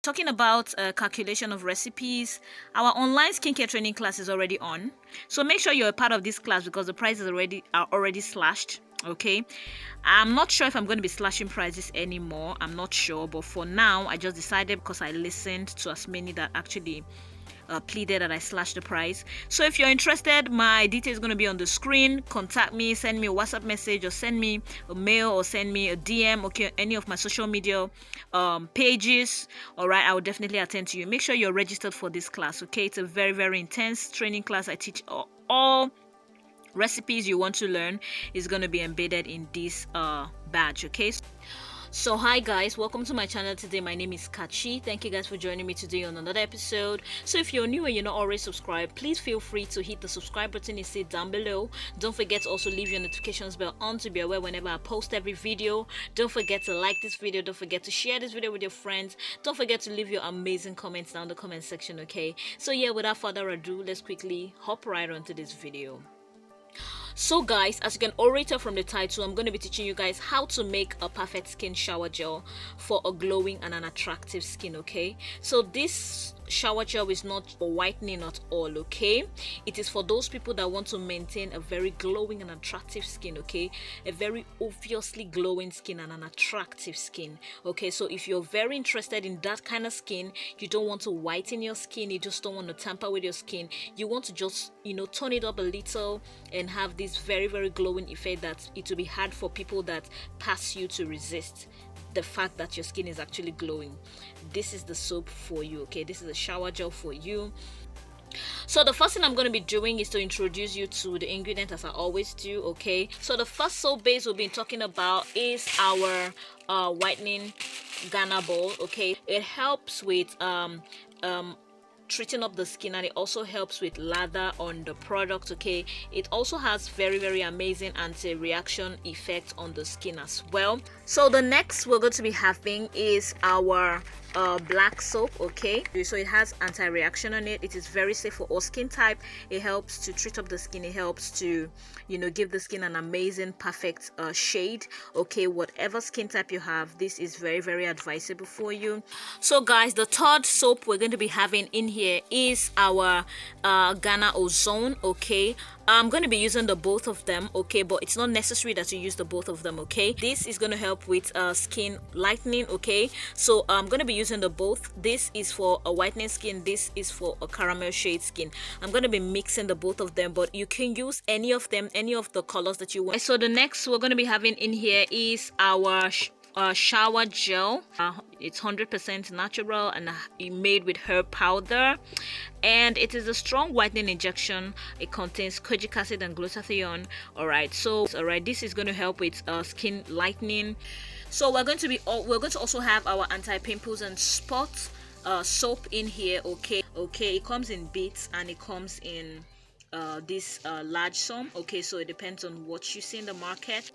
Talking about calculation of recipes, our online skincare training class is already on, so make sure you're a part of this class because the prices are already slashed. Okay, I'm not sure if I'm going to be slashing prices anymore. I'm not sure, but for now I just decided, because I listened to as many that actually pleaded that I slash the price. So if you're interested, my details is going to be on the screen. Contact me, send me a WhatsApp message, or send me a mail, or send me a DM. Okay, any of my social media pages. All right, I will definitely attend to you. Make sure you're registered for this class. Okay, it's a very, very intense training class. I teach all recipes you want to learn is going to be embedded in this badge. Okay, so hi guys, welcome to my channel. Today my name is Kachi. Thank you guys for joining me today on another episode. So if you're new and you're not already subscribed, please feel free to hit the subscribe button you see down below. Don't forget to also leave your notifications bell on to be aware whenever I post every video. Don't forget to like this video. Don't forget to share this video with your friends. Don't forget to leave your amazing comments down in the comment section. Okay, so yeah, without further ado, let's quickly hop right onto this video. So guys, as you can already tell from the title, I'm going to be teaching you guys how to make a perfect skin shower gel for a glowing and an attractive skin. Okay, so this shower gel is not for whitening at all. Okay, it is for those people that want to maintain a very glowing and attractive skin. Okay, a very obviously glowing skin and an attractive skin. Okay, so if you're very interested in that kind of skin, you don't want to whiten your skin, you just don't want to tamper with your skin, you want to just, you know, turn it up a little and have this very, very glowing effect that it will be hard for people that pass you to resist the fact that your skin is actually glowing, this is the soap for you. Okay, this is a shower gel for you. So the first thing I'm going to be doing is to introduce you to the ingredient, as I always do. Okay, so the first soap base we'll be talking about is our whitening Ghana ball. Okay, it helps with treating up the skin, and it also helps with lather on the product. Okay, it also has very, very amazing anti-reaction effect on the skin as well. So the next we're going to be having is our black soap. Okay, so it has anti-reaction on it. It is very safe for all skin type. It helps to treat up the skin. It helps to, you know, give the skin an amazing perfect shade. Okay, whatever skin type you have, this is very, very advisable for you. So guys, the third soap we're going to be having in here is our Ghana Ozone. Okay, I'm going to be using the both of them. Okay, but it's not necessary that you use the both of them. Okay, this is going to help with skin lightening. Okay, so I'm going to be using the both. This is for a whitening skin, this is for a caramel shade skin. I'm going to be mixing the both of them, but you can use any of them, any of the colors that you want. So the next we're going to be having in here is our shower gel. It's 100% natural and made with herb powder, and it is a strong whitening injection. It contains kojic acid and glutathione. All right, this is going to help with skin lightening. So we're going to also have our anti-pimples and spots soap in here. Okay, it comes in bits and it comes in this large sum. Okay, so it depends on what you see in the market.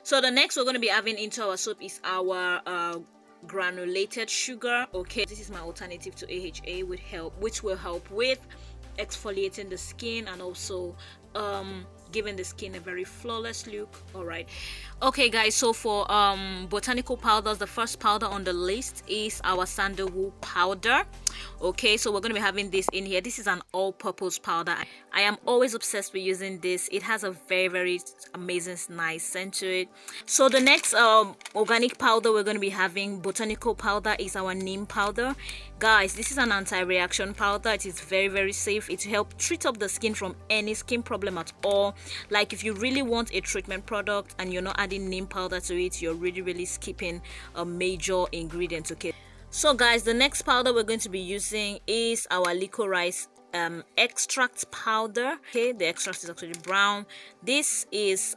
So the next we're going to be having into our soap is our granulated sugar. Okay, this is my alternative to AHA, which will help with exfoliating the skin and also giving the skin a very flawless look. All right, okay guys, so for botanical powders, the first powder on the list is our sandalwood powder. Okay, so we're going to be having this in here. This is an all-purpose powder. I am always obsessed with using this. It has a very, very amazing nice scent to it. So the next organic powder we're going to be having, botanical powder, is our neem powder. Guys, this is an anti-reaction powder. It is very, very safe. It helps treat up the skin from any skin problem at all. Like if you really want a treatment product and you're not adding neem powder to it, you're really, really skipping a major ingredient. Okay, so guys, the next powder we're going to be using is our licorice extract powder. Okay, the extract is actually brown. This is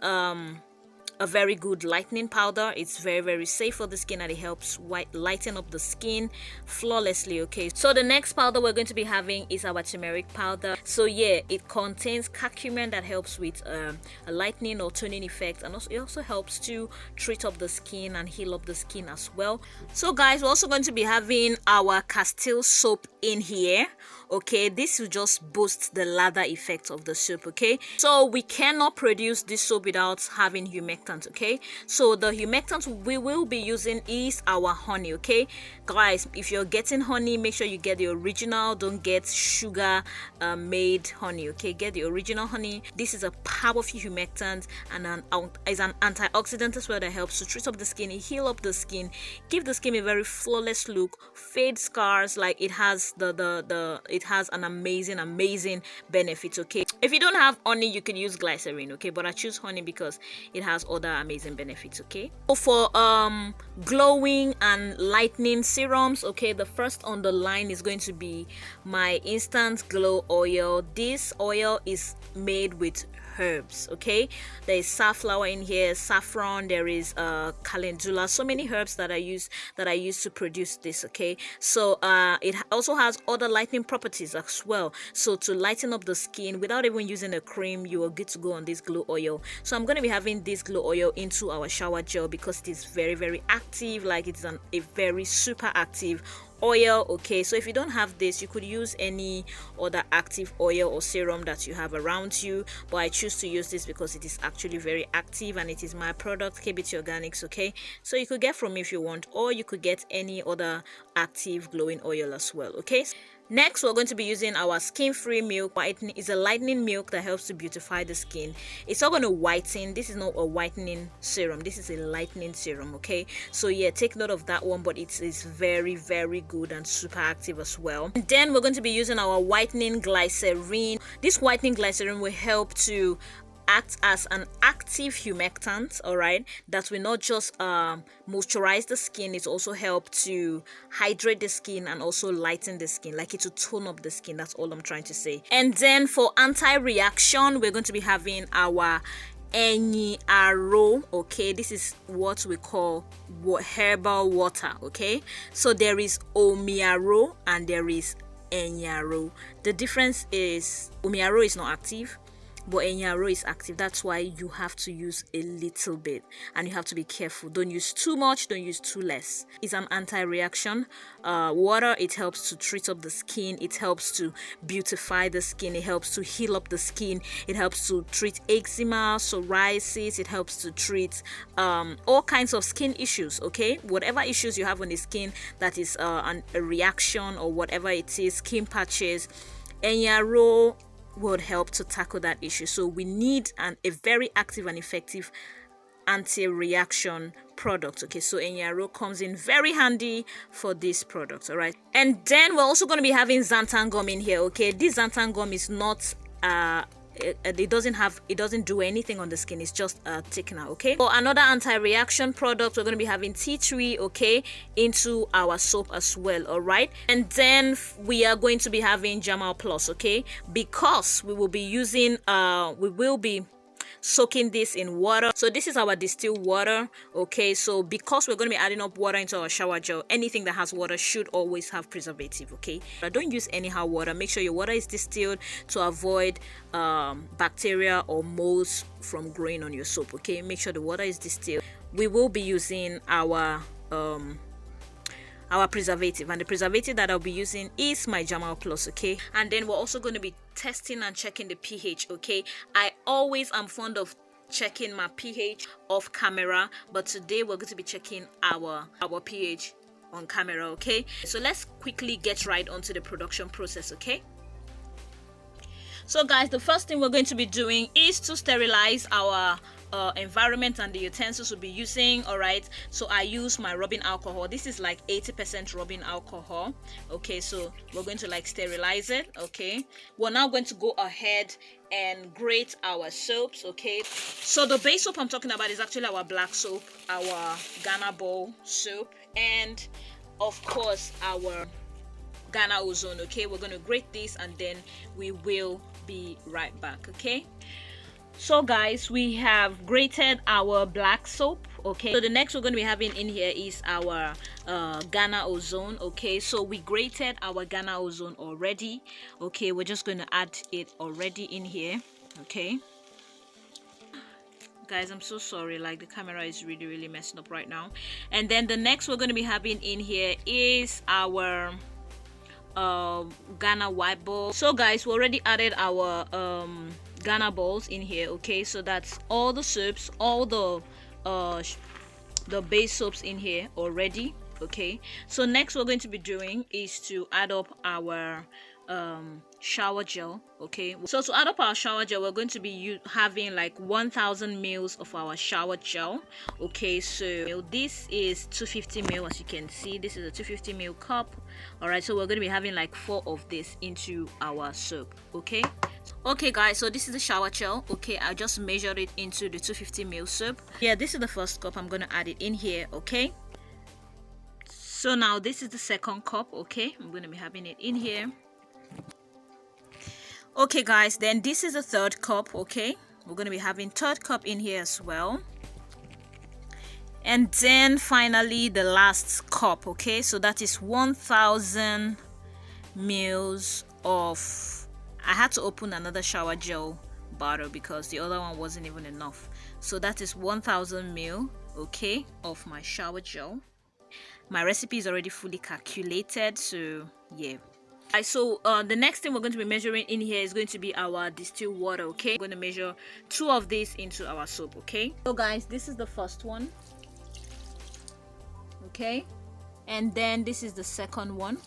a very good lightening powder. It's very, very safe for the skin and it helps lighten up the skin flawlessly. Okay, so the next powder we're going to be having is our turmeric powder. So yeah, it contains curcumin that helps with a lightening or toning effect, and also it also helps to treat up the skin and heal up the skin as well. So guys, we're also going to be having our Castile soap in here. okay, this will just boost the lather effect of the soap. Okay, so we cannot produce this soap without having humectant. Okay, so the humectant we will be using is our honey. Okay guys, if you're getting honey, make sure you get the original, don't get sugar made honey. Okay, get the original honey. This is a powerful humectant and is an antioxidant as well that helps to treat up the skin, heal up the skin, give the skin a very flawless look, fade scars. Like it has it has an amazing benefits. Okay, if you don't have honey, you can use glycerin. Okay, but I choose honey because it has other amazing benefits. Okay, so for glowing and lightening serums, okay, the first on the line is going to be my instant glow oil. This oil is made with herbs. Okay, there is safflower in here, saffron, there is calendula, so many herbs that I use to produce this. Okay, so it also has other lightening properties as well, so to lighten up the skin without even using a cream, you are good to go on this glow oil. So I'm going to be having this glow oil into our shower gel because it is very active. Like it's a very super active oil. Okay, so if you don't have this, you could use any other active oil or serum that you have around you, but I choose to use this because it is actually very active and it is my product, KBT Organics. Okay, so you could get from me if you want, or you could get any other active glowing oil as well. Okay, next we're going to be using our skin-free milk. Whitening is a lightening milk that helps to beautify the skin. It's not going to whiten. This is not a whitening serum, this is a lightening serum. Okay, so yeah, take note of that one, but it is very good and super active as well. And then we're going to be using our whitening glycerin. This whitening glycerin will help to act as an active humectant, all right, that will not just moisturize the skin, it also help to hydrate the skin and also lighten the skin, like it will tone up the skin. That's all I'm trying to say. And then for anti-reaction, we're going to be having our Aro. Okay, this is what we call herbal water. Okay, so there is Omiaro and there is Aro. The difference is Omiaro is not active, but Enyaro is active. That's why you have to use a little bit and you have to be careful. Don't use too much, don't use too less. It's an anti-reaction water. It helps to treat up the skin, it helps to beautify the skin, it helps to heal up the skin, it helps to treat eczema, psoriasis, it helps to treat all kinds of skin issues. Okay, whatever issues you have on the skin that is a reaction or whatever it is, skin patches, Enyaro would help to tackle that issue. So we need a very active and effective anti-reaction product. Okay, so Enyaro comes in very handy for this product. All right, and then we're also going to be having xanthan gum in here. Okay, this xanthan gum is not it doesn't do anything on the skin, it's just a thickener. Okay, for another anti-reaction product, we're going to be having tea tree, okay, into our soap as well. All right, and then we are going to be having Jamal Plus, okay, because we will be using we will be soaking this in water. So this is our distilled water. Okay, so because we're going to be adding up water into our shower gel, anything that has water should always have preservative. Okay, but don't use anyhow water. Make sure your water is distilled to avoid bacteria or molds from growing on your soap. Okay, make sure the water is distilled. We will be using our preservative, and the preservative that I'll be using is my Jamal Plus. Okay, and then we're also going to be testing and checking the pH. Okay, I always am fond of checking my pH off camera, but today we're going to be checking our pH on camera. Okay, so let's quickly get right onto the production process. Okay, so guys, the first thing we're going to be doing is to sterilize our environment and the utensils we'll be using. All right, so I use my rubbing alcohol. This is like 80% rubbing alcohol. Okay, so we're going to like sterilize it. Okay, we're now going to go ahead and grate our soaps. Okay, so the base soap I'm talking about is actually our black soap, our Ghana Bowl soap, and of course our Ghana Ozone. Okay, we're going to grate this and then we will be right back. Okay, so guys, we have grated our black soap. Okay, so the next we're going to be having in here is our Ghana Ozone. Okay, so we grated our Ghana Ozone already. Okay, we're just going to add it already in here. Okay guys, I'm so sorry, like the camera is really messing up right now. And then the next we're going to be having in here is our Ghana white ball. So guys, we already added our Ghana balls in here. Okay, so that's all the soaps, all the base soaps in here already. Okay, so next we're going to be doing is to add up our shower gel. Okay, so to add up our shower gel, we're going to be having like 1000 mils of our shower gel. Okay, so this is 250 ml. As you can see, this is a 250 ml cup. All right, so we're going to be having like 4 of this into our soap. Okay guys, so this is the shower gel. Okay, I just measured it into the 250 ml soap. Yeah, this is the first cup. I'm going to add it in here. Okay, so now this is the second cup. Okay, I'm going to be having it in here. Okay guys, then this is the third cup. Okay, we're going to be having third cup in here as well. And then finally the last cup. Okay, so that is 1000 mils of, I had to open another shower gel bottle because the other one wasn't even enough. So that is 1000 ml, okay, of my shower gel. My recipe is already fully calculated, so yeah. So the next thing we're going to be measuring in here is going to be our distilled water. Okay, we're going to measure 2 of these into our soap. Okay, so guys, this is the first one. Okay, and then this is the second one.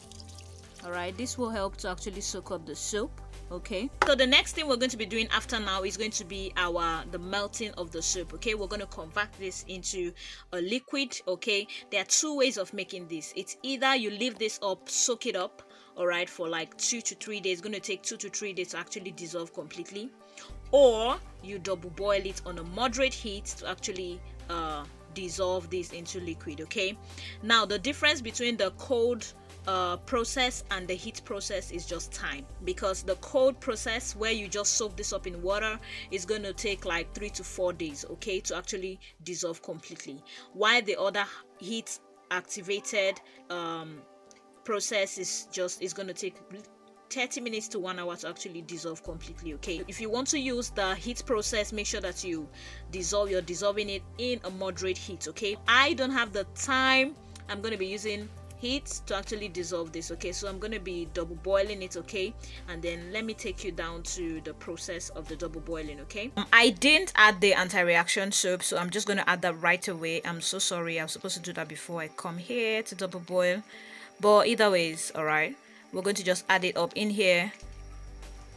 All right, this will help to actually soak up the soap. Okay, so the next thing we're going to be doing after now is going to be the melting of the soap. Okay, we're going to convert this into a liquid. Okay, there are 2 ways of making this. It's either you leave this up, soak it up, all right, for like 2 to 3 days. It's going to take 2 to 3 days to actually dissolve completely, or you double boil it on a moderate heat to actually dissolve this into liquid. Okay, now the difference between the cold process and the heat process is just time, because the cold process, where you just soak this up in water, is going to take like 3 to 4 days, okay, to actually dissolve completely, while the other heat activated process is going to take 30 minutes to 1 hour to actually dissolve completely. Okay, if you want to use the heat process, make sure that you're dissolving it in a moderate heat. Okay, I don't have the time. I'm going to be using heat to actually dissolve this. Okay, so I'm going to be double boiling it. Okay, and then let me take you down to the process of the double boiling. Okay, I didn't add the anti-reaction soap, so I'm just going to add that right away. I'm so sorry, I was supposed to do that before I come here to double boil, but either ways, all right, we're going to just add it up in here.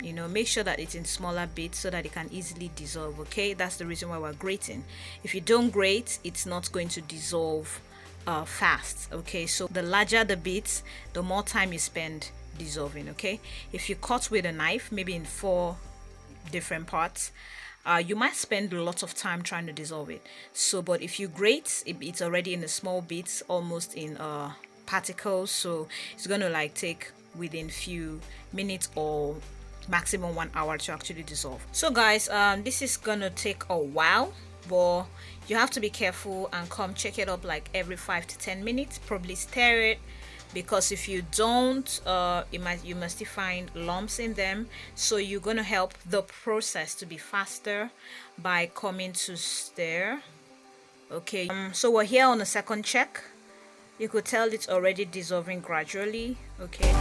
You know, make sure that it's in smaller bits so that it can easily dissolve. Okay, that's the reason why we're grating. If you don't grate, it's not going to dissolve fast. Okay, so the larger the bits, the more time you spend dissolving. Okay, if you cut with a knife, maybe in 4 different parts, you might spend a lot of time trying to dissolve it. So but if you grate, it's already in the small bits, almost in particles, so it's going to like take within few minutes or maximum 1 hour to actually dissolve. So guys, this is gonna take a while, but you have to be careful and come check it up like every 5 to 10 minutes. Probably stir it, because if you don't, you must find lumps in them. So you're gonna help the process to be faster by coming to stir. Okay, so we're here on the second check. You could tell it's already dissolving gradually. Okay,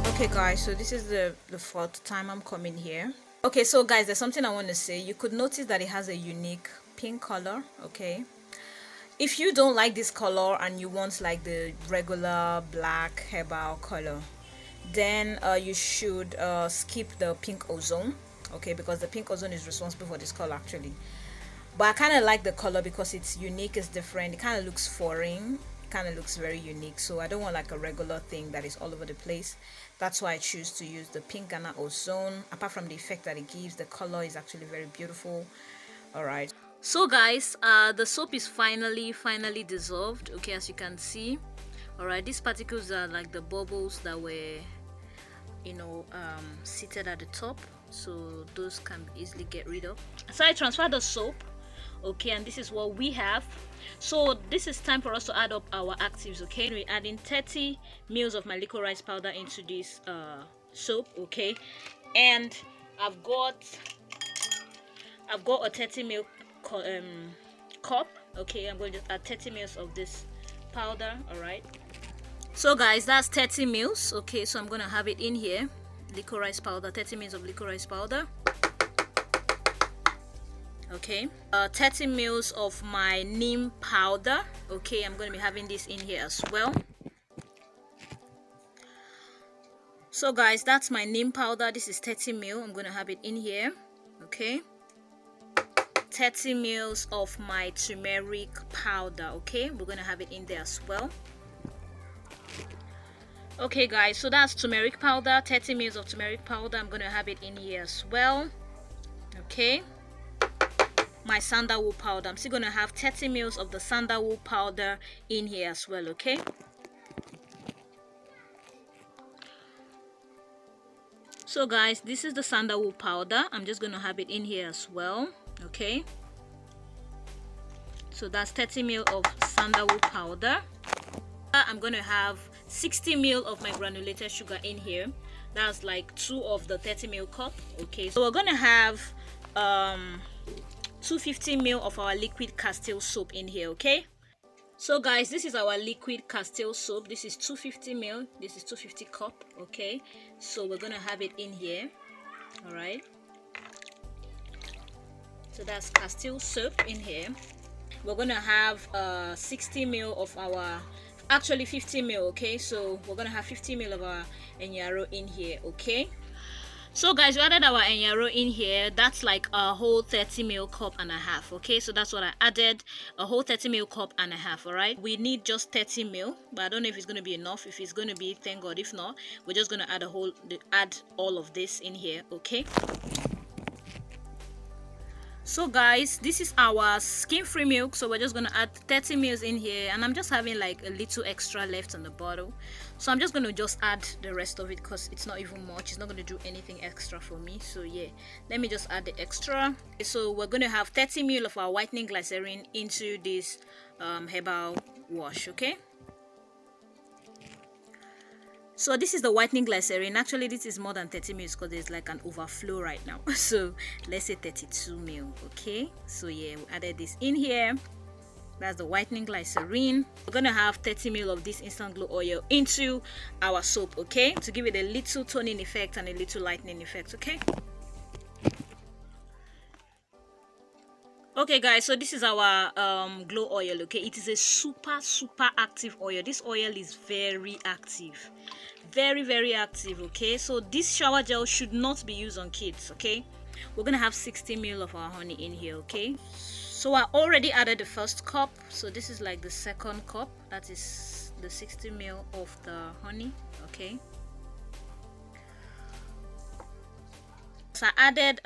okay guys, so this is the 4th time I'm coming here. Okay, so guys, there's something I want to say. You could notice that it has a unique pink color. Okay, if you don't like this color and you want like the regular black herbal color, then you should skip the pink ozone. Okay, because the pink ozone is responsible for this color actually. But I kind of like the color because it's unique, it's different, it kind of looks foreign, it kind of looks very unique. So I don't want like a regular thing that is all over the place. That's why I choose to use the pink Ghana ozone. Apart from the effect that it gives, the color is actually very beautiful. All right, so guys, the soap is finally dissolved. Okay, as you can see. All right, these particles are like the bubbles that were, you know, seated at the top, so those can easily get rid of. So I transfer the soap. okay, and this is what we have. So this is time for us to add up our actives, okay? We're adding 30 mils of my liquorized powder into this soap, okay? And I've got a 30 ml cup, okay? I'm going to add 30 mils of this powder. All right, so guys, that's 30 mils, okay? So I'm gonna have it in here, liquorized powder, 30 mils of liquorized powder, okay? 30 mils of my neem powder, okay? I'm going to be having this in here as well. So guys, that's my neem powder. This is 30 mil. I'm going to have it in here, okay? 30 mils of my turmeric powder, okay? We're going to have it in there as well. Okay guys, so that's turmeric powder, 30 mils of turmeric powder. I'm going to have it in here as well, okay? My sandalwood powder, I'm still going to have 30 mils of the sandalwood powder in here as well, okay? So guys, this is the sandalwood powder. I'm just going to have it in here as well, okay? So that's 30 ml of sandalwood powder. I'm going to have 60 ml of my granulated sugar in here. That's like 2 of the 30 ml cup, okay? So we're going to have 250 ml of our liquid castile soap in here, okay? So guys, this is our liquid castile soap. This is 250 ml. This is 250 cup, okay? So we're gonna have it in here. All right, so that's castile soap in here. We're gonna have 60 ml of our, actually 50 ml, okay? So we're gonna have 50 ml of our enyaro in here, okay? So guys, we added our enyaro in here. That's like a whole 30 ml cup and a half, okay? So that's what I added, a whole 30 ml cup and a half. All right, we need just 30 ml, but I don't know if it's going to be enough. If it's going to be, thank God. If not, we're just going to add all of this in here, okay? So guys, this is our skin-free milk. So we're just going to add 30 ml in here, and I'm just having like a little extra left on the bottle, so I'm just going to just add the rest of it because it's not even much. It's not going to do anything extra for me, so yeah, let me just add the extra. So we're going to have 30 ml of our whitening glycerin into this herbal wash, okay? So this is the whitening glycerin. Actually, this is more than 30 ml because there's like an overflow right now. So let's say 32 ml, okay? So yeah, we added this in here. That's the whitening glycerin. We're gonna have 30 ml of this instant glow oil into our soap, okay? To give it a little toning effect and a little lightening effect, okay? Okay guys, so this is our glow oil, okay? It is a super active oil. This oil is very active, very active, okay? So this shower gel should not be used on kids, okay? We're gonna have 60 ml of our honey in here, okay? So I already added the first cup, so this is like the second cup. That is the 60 ml of the honey, okay? So I added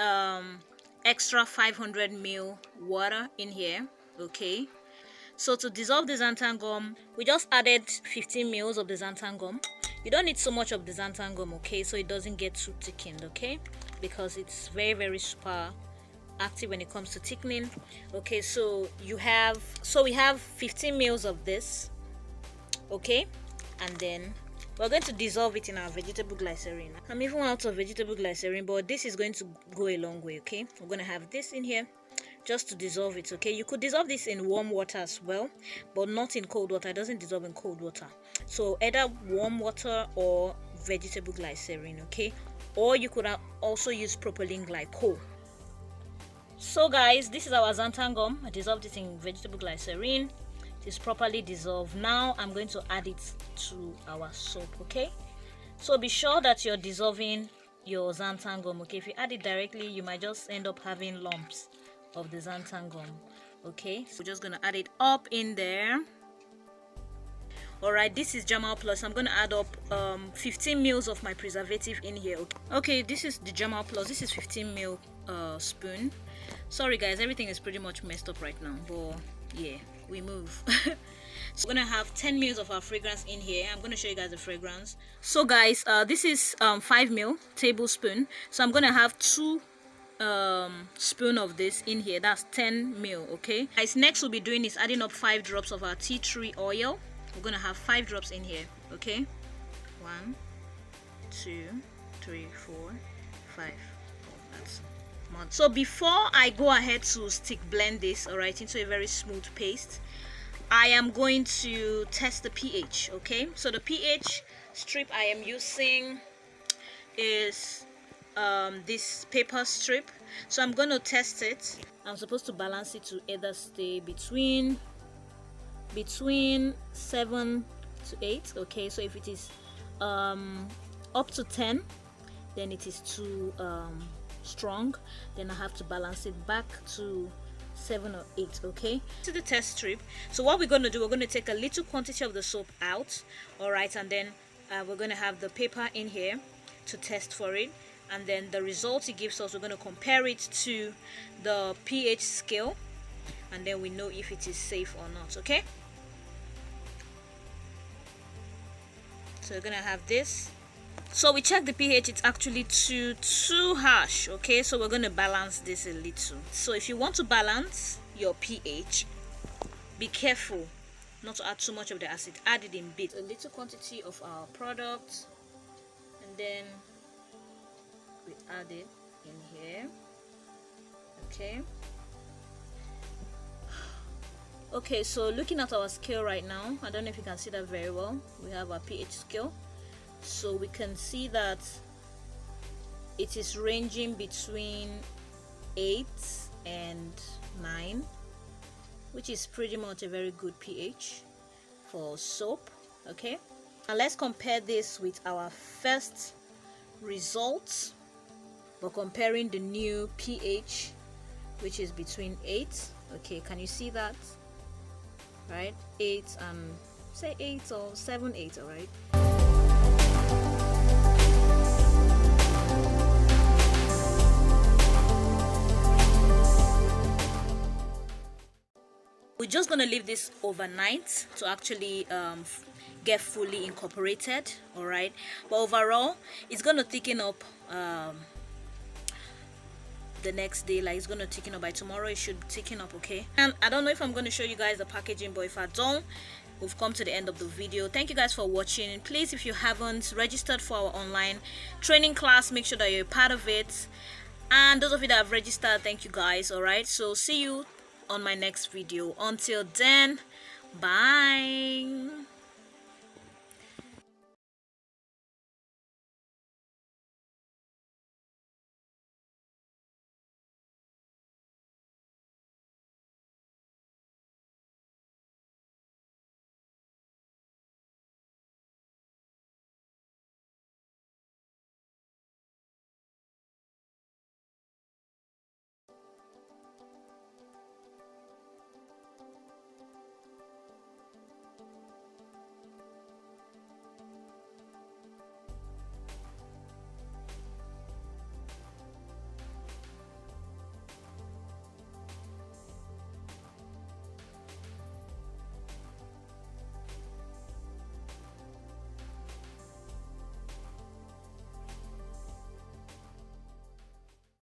extra 500 ml water in here, okay? So to dissolve the xanthan gum, we just added 15 ml of the xanthan gum. You don't need so much of the xanthan gum, okay? So it doesn't get too thickened, okay? Because it's very super active when it comes to thickening, okay? So we have 15 ml of this, okay? And then we're going to dissolve it in our vegetable glycerin. I'm even out of vegetable glycerin, but this is going to go a long way, okay? We're going to have this in here just to dissolve it, okay? You could dissolve this in warm water as well, but not in cold water. It doesn't dissolve in cold water. So either warm water or vegetable glycerin, okay? Or you could also use propylene glycol. So guys, this is our xanthan gum. I dissolved it in vegetable glycerin. It is properly dissolved. Now I'm going to add it to our soap, okay? So be sure that you're dissolving your xanthan gum, okay? If you add it directly, you might just end up having lumps of the xanthan gum, okay? So we're just going to add it up in there. All right, this is Jamal Plus. I'm going to add up 15 ml of my preservative in here, okay? This is the Jamal Plus. This is 15 ml spoon. Sorry guys, everything is pretty much messed up right now, but yeah, we move. So we're gonna have 10 ml of our fragrance in here. I'm gonna show you guys the fragrance. So guys, this is 5 ml tablespoon. So I'm gonna have 2 spoon of this in here. That's 10 ml. Okay guys, next we'll be doing is adding up 5 drops of our tea tree oil. We're gonna have 5 drops in here. Okay, 1 2 3 4 5. That's more. So before I go ahead to stick blend this, all right, into a very smooth paste, I am going to test the pH. Okay, so the pH strip I am using is this paper strip. So I'm going to test it. I'm supposed to balance it to either stay between 7 to 8. Okay, so if it is up to 10, then it is too strong. Then I have to balance it back to 7 or 8. Okay, to the test strip. So what we're going to do, we're going to take a little quantity of the soap out, all right, and then we're going to have the paper in here to test for it, and then the results it gives us, we're going to compare it to the pH scale, and then we know if it is safe or not. Okay, so we're going to have this. So we check the pH, it's actually too harsh. Okay, so we're going to balance this a little. So if you want to balance your pH, be careful not to add too much of the acid. Add it in bits, a little quantity of our product, and then we add it in here. Okay, so looking at our scale right now, I don't know if you can see that very well. We have our pH scale, so we can see that it is ranging between 8 and 9, which is pretty much a very good pH for soap. Okay, now let's compare this with our first results. We're comparing the new pH, which is between 8. Okay, can you see that? Right, 8 and say 8 or 7 8. All right, we're just gonna leave this overnight to actually get fully incorporated. All right, but overall it's gonna thicken up the next day. Like, it's gonna thicken up by tomorrow. It should thicken up. Okay, and I don't know if I'm going to show you guys the packaging, but if I don't, we've come to the end of the video. Thank you guys for watching. Please, if you haven't registered for our online training class, make sure that you're a part of it. And those of you that have registered, thank you guys. All right, so see you on my next video. Until then, bye.